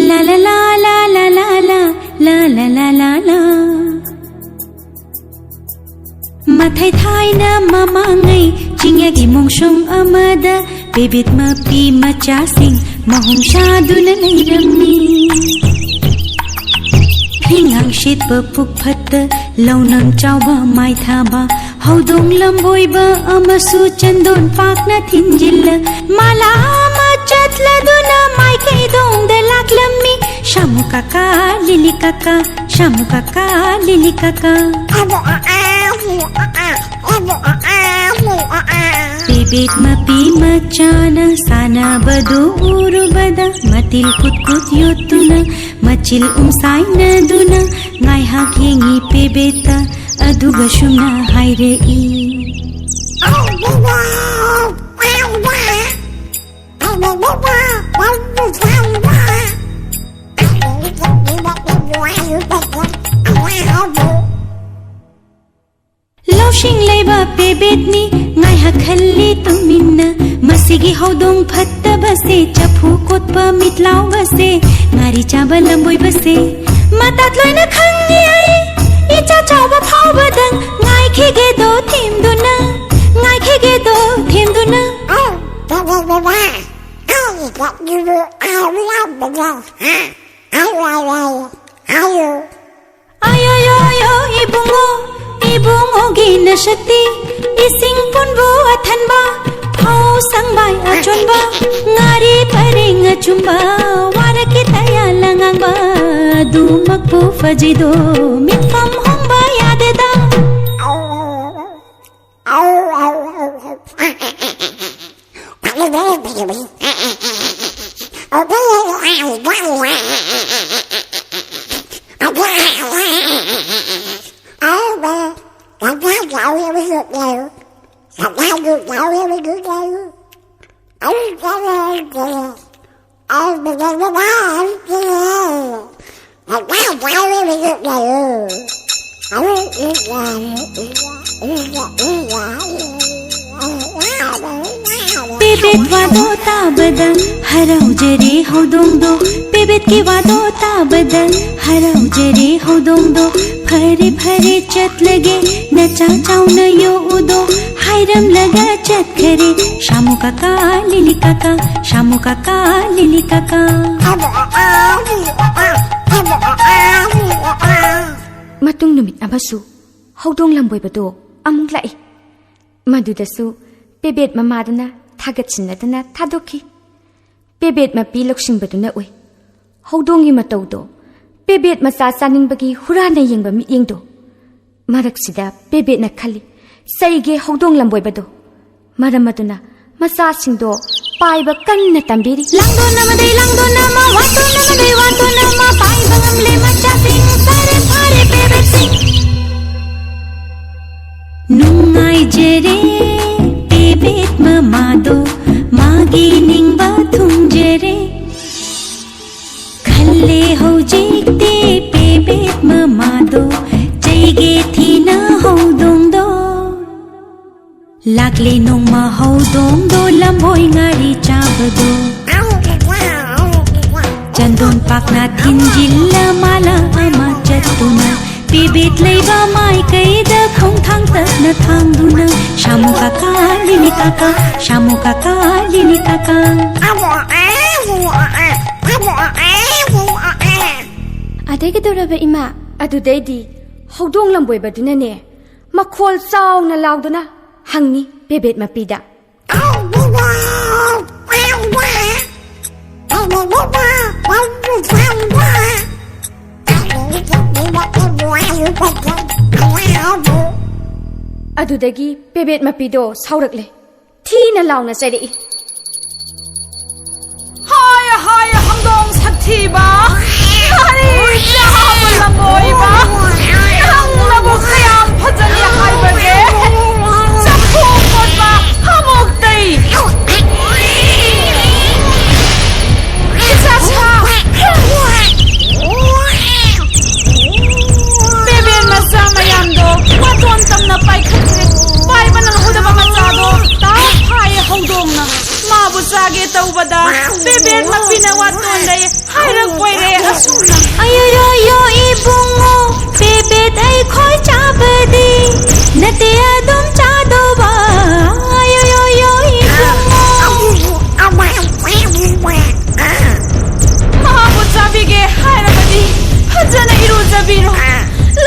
La la la la la la la la la la la la Mathai thai na mama ngai Chingya gi mongshong amada Bebet mapi macha sing Mahong shaduna nairami Hingang shit ba puk phatta Launang chawba mai thaba Haudong lamboi ba amasu chandon pak na thinjilla Mala ama chatla duna mai kai dong de lak lammi Shamu kaka lili kaka Shamu kaka lili kaka Bebet mapi machana sana badu uru bada Matil kut kut yotuna Machil saina duna Ngai hak yengi pebeta Aduga shumna haire i Laushing leiba pebet ni Ngai hak khalli tuminna Masigi haudong phatta base Chapu kotpa mitlaw base Ngari chaba lamboi base Matat loina khangi ai Icha chawba phau badang Ngai khege do thim duna Ngai khege do thim duna Ayo yo yo ibungo Ibungo gina shakti Ising punbu athanba Phau sangbai achonba Ngari paring achumba Wara kitaya langangba Du makpu fajido Mitfam hongba yadeda Pebet wado tabada harau jere haudong do Pebet ki wado tabada harau jere haudong do Phare phare chat lage nacha chaw na yo udo Hairam laga chat khare Shamu kaka lili kaka Shamu kaka lili kaka Matung numit abasu haudong lamboi bado amung lai Madudasu Pebet mamadana Thagatsinadana thadoki Pebet mapi lokshingbaduna oi Haudongi mataudo Pebet masa saningbagi hurana yengba mi yengdo Maraksida Pebet na khali Saige haudong lamboi bado Maramaduna masa singdo Paiba kanna tambiri Langdo nama wato nama Paiba ngamle macha sing Sare phare Pebet sing Nungai jere Pebet mamado Magi ningba thum jere Khalle ho jikte Pebet mamado Jaige thina haudong do Lakle nongma haudong do Lamboi ngari chabado Chandon pakna thinjilla Mala ama chatuna Pebet leiba mai kaida khong thang tak na thang duna Shamu kaka lili kaka Shamu kaka lili kaka Adagi doraba ima Adudaydi haudong lamboi baduna ne Makhol saw na lauduna Hangi Pebet mapida Adudagi Pebet mapido saurakle Thina launa sairi Haya haya hamdong saktiba Hari jahaba lamboiba Hang labu kayam phajani haibage Chaphu kotba hamok dai Isa cha Pebet masa mayamdo Waton tamna pai khatre Pai banang hudaba machado Ta phai haudong na ꯂꯩ ꯍꯥꯏꯔꯛꯄꯣꯏꯔꯦ ꯑꯁꯨꯝꯅ ꯑꯌꯣꯌꯣꯌꯣ ꯏꯕꯨꯡꯉꯣ ꯄꯦꯕꯦꯠ ꯑꯩꯈꯣꯏ ꯆꯥꯕꯗꯤ ꯅꯠꯇꯦ ꯑꯗꯨꯝ ꯆꯥꯗꯧꯕ ꯑꯌꯣꯌꯣꯌꯣ ꯃꯍꯥꯛꯄꯨ ꯆꯥꯕꯤꯒꯦ ꯍꯥꯏꯔꯕꯗꯤ ꯐꯖꯅ ꯏꯔꯨꯖꯕꯤꯔꯣ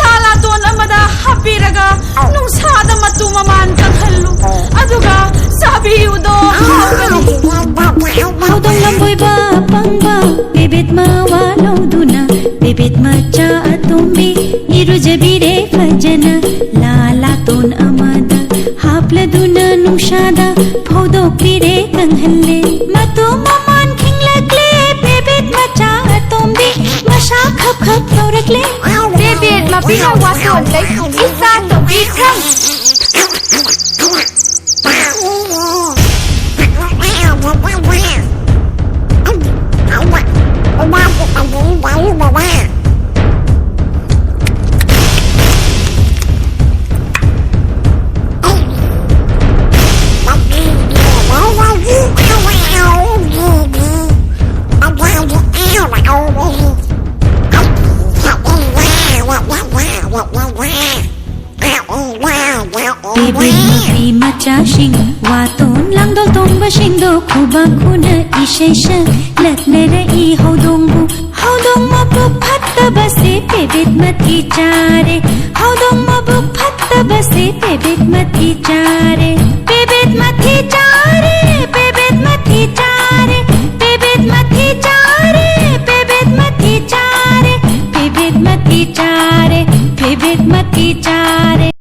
ꯂꯥꯂꯥꯇꯣꯟ ꯑꯃꯗ ꯍꯥꯞꯄꯤꯔꯒ ꯅꯨꯡꯁꯥꯗ ꯃꯇꯨ ꯃꯃꯥꯟ ꯀꯪꯍꯜꯂꯨ ꯑꯗꯨꯒ ꯆꯥꯕꯤꯌꯨꯗꯣ ꯍꯥꯎꯒꯅꯤ ꯍꯧꯗꯣꯡ ꯂꯝꯕꯣꯏꯕ ꯄꯪꯕ ꯄꯦꯕꯦꯠ ꯃꯋꯥ ꯂꯧꯗꯨꯅ ꯄꯦꯕꯦꯠ ꯃꯆꯥ ꯑꯇꯣꯝꯕꯤ ꯏꯔꯨꯖꯕꯤꯔꯦ ꯐꯖꯅ ꯂꯥꯂꯥꯇꯣꯟ ꯑꯃꯗ ꯍꯥꯞꯂꯗꯨꯅ ꯅꯨꯡꯁꯥꯗ ꯐꯧꯗꯣꯛꯄꯤꯔꯦ ꯀꯪꯍꯜꯂꯦ ꯃꯇꯨ ꯃꯃꯥꯟ ꯈꯤꯡꯂꯛꯂꯦ ꯄꯦꯕꯦꯠ ꯃꯆꯥ ꯑꯇꯣꯝꯕꯤ ꯃꯁꯥ ꯈꯞ ꯈꯞ ꯇꯧꯔꯛꯂꯦ ꯄꯦꯕꯦꯠ ꯃꯄꯤꯅ ꯋꯥꯇꯣꯟ ꯂꯩ ꯏꯆꯥ ꯇꯧꯕꯤꯈ꯭ꯔꯝ ꯄꯦꯕꯦꯠ ꯃꯄꯤ ꯃꯆꯥꯁꯤꯡ ꯋꯥꯇꯣꯟ ꯂꯥꯡꯗꯣꯜ ꯇꯣꯡꯕꯁꯤꯡꯗꯣ ꯈꯨꯕꯥꯛ ꯈꯨꯅ ꯏꯁꯩ ꯁꯛꯂꯛꯅꯔꯛꯏ ꯍꯧꯗꯣꯡꯕꯨ ꯍꯧꯗꯣꯡ ꯃꯕꯨꯛ ꯐꯠꯇꯕꯁꯦ ꯄꯦꯕꯦꯠ ꯃꯊꯤ ꯆꯥꯔꯦ ꯍꯧꯗꯣꯡ ꯃꯕꯨꯛ ꯐꯠꯇꯕꯁꯦ ꯄꯦꯕꯦꯠ ꯃꯊꯤ ꯆꯥꯔꯦ ꯄꯦꯕꯦꯠ ꯃꯊꯤ ꯆꯥꯔꯦ ꯄꯦꯕꯦꯠ ꯃꯊꯤ चरे पेबेत मथी चरे पेबेत मथी चरे पेबेत मथी चरे पेबेत मथी चरे